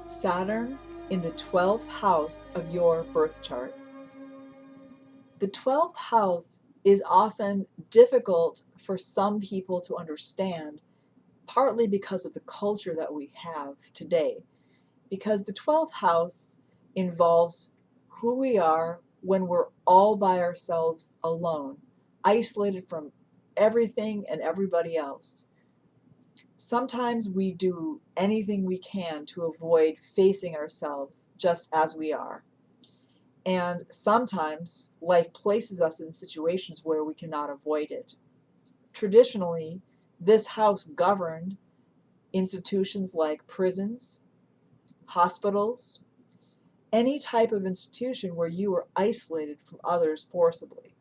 Saturn in the 12th house of your birth chart. The 12th house is often difficult for some people to understand, partly because of the culture that we have today. Because the 12th house involves who we are when we're all by ourselves alone, isolated from everything and everybody else. Sometimes we do anything we can to avoid facing ourselves just as we are. And sometimes life places us in situations where we cannot avoid it. Traditionally, this house governed institutions like prisons, hospitals, any type of institution where you were isolated from others forcibly.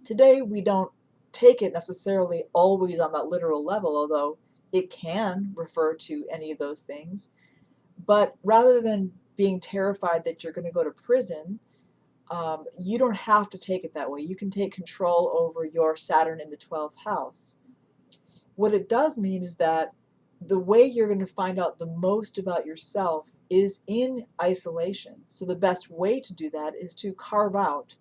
Today, we don't take it necessarily always on that literal level, although it can refer to any of those things. But rather than being terrified that you're going to go to prison, you don't have to take it that way. You can take control over your Saturn in the 12th house. What it does mean is that the way you're going to find out the most about yourself is in isolation. So the best way to do that is to carve out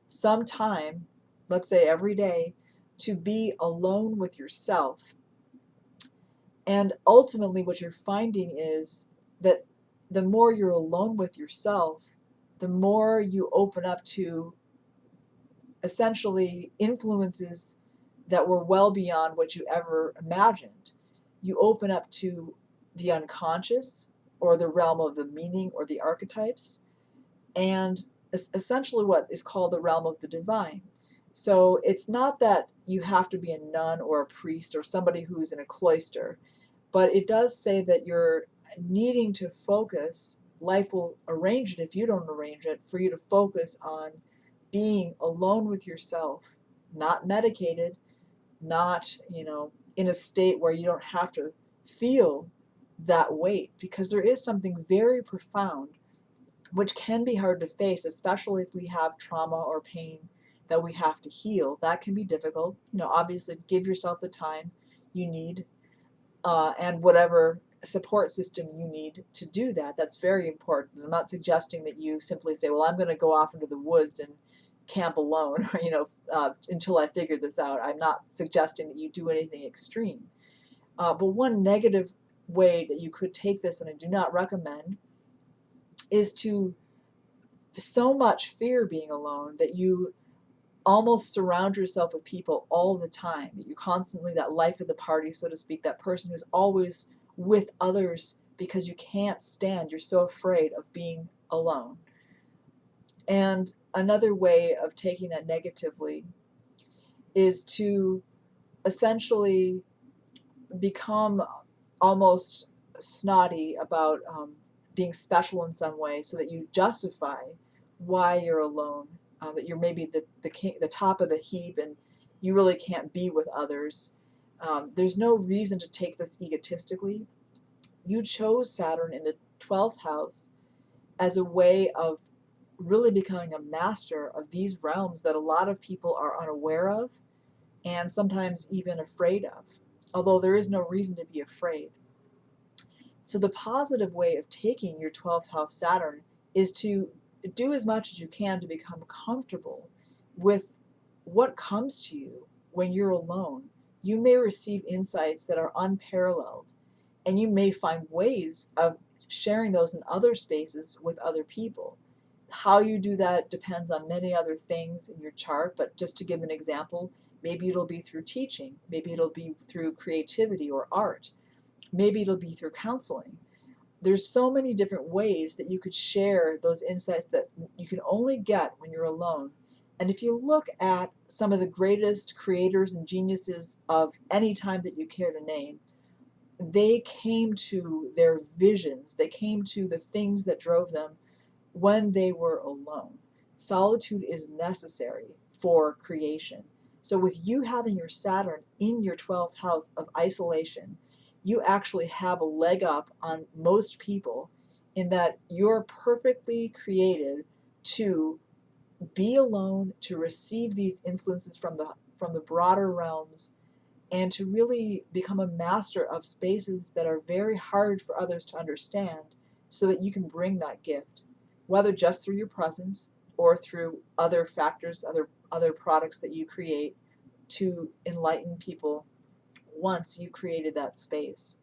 some time, let's say every day, to be alone with yourself. And ultimately, what you're finding is that the more you're alone with yourself, the more you open up to essentially influences that were well beyond what you ever imagined. You open up to the unconscious, or the realm of the meaning or the archetypes, and essentially what is called the realm of the divine. So it's not that you have to be a nun or a priest or somebody who's in a cloister, but it does say that you're needing to focus. Life will arrange it, if you don't arrange it, for you to focus on being alone with yourself, not medicated, not, in a state where you don't have to feel that weight, because there is something very profound which can be hard to face, especially if we have trauma or pain that we have to heal. That can be difficult. Obviously, give yourself the time you need, and whatever support system you need to do that. That's very important. I'm not suggesting that you simply say, well, I'm going to go off into the woods and camp alone, until I figure this out. I'm not suggesting that you do anything extreme. But one negative way that you could take this, and I do not recommend, is to so much fear being alone that you almost surround yourself with people all the time. You're constantly that life of the party, so to speak, that person who's always with others because you can't stand, you're so afraid of being alone. And another way of taking that negatively is to essentially become almost snotty about being special in some way, so that you justify why you're alone, that you're maybe the top of the heap and you really can't be with others. There's no reason to take this egotistically. You chose Saturn in the 12th house as a way of really becoming a master of these realms that a lot of people are unaware of and sometimes even afraid of, although there is no reason to be afraid. So the positive way of taking your 12th house Saturn is to do as much as you can to become comfortable with what comes to you when you're alone. You may receive insights that are unparalleled, and you may find ways of sharing those in other spaces with other people. How you do that depends on many other things in your chart, but just to give an example, maybe it'll be through teaching, maybe it'll be through creativity or art, maybe it'll be through counseling. There's so many different ways that you could share those insights that you can only get when you're alone. And if you look at some of the greatest creators and geniuses of any time that you care to name, they came to their visions, they came to the things that drove them when they were alone. Solitude is necessary for creation. So with you having your Saturn in your 12th house of isolation, you actually have a leg up on most people, in that you're perfectly created to be alone, to receive these influences from the broader realms, and to really become a master of spaces that are very hard for others to understand, so that you can bring that gift, whether just through your presence or through other factors, other products that you create to enlighten people once you created that space.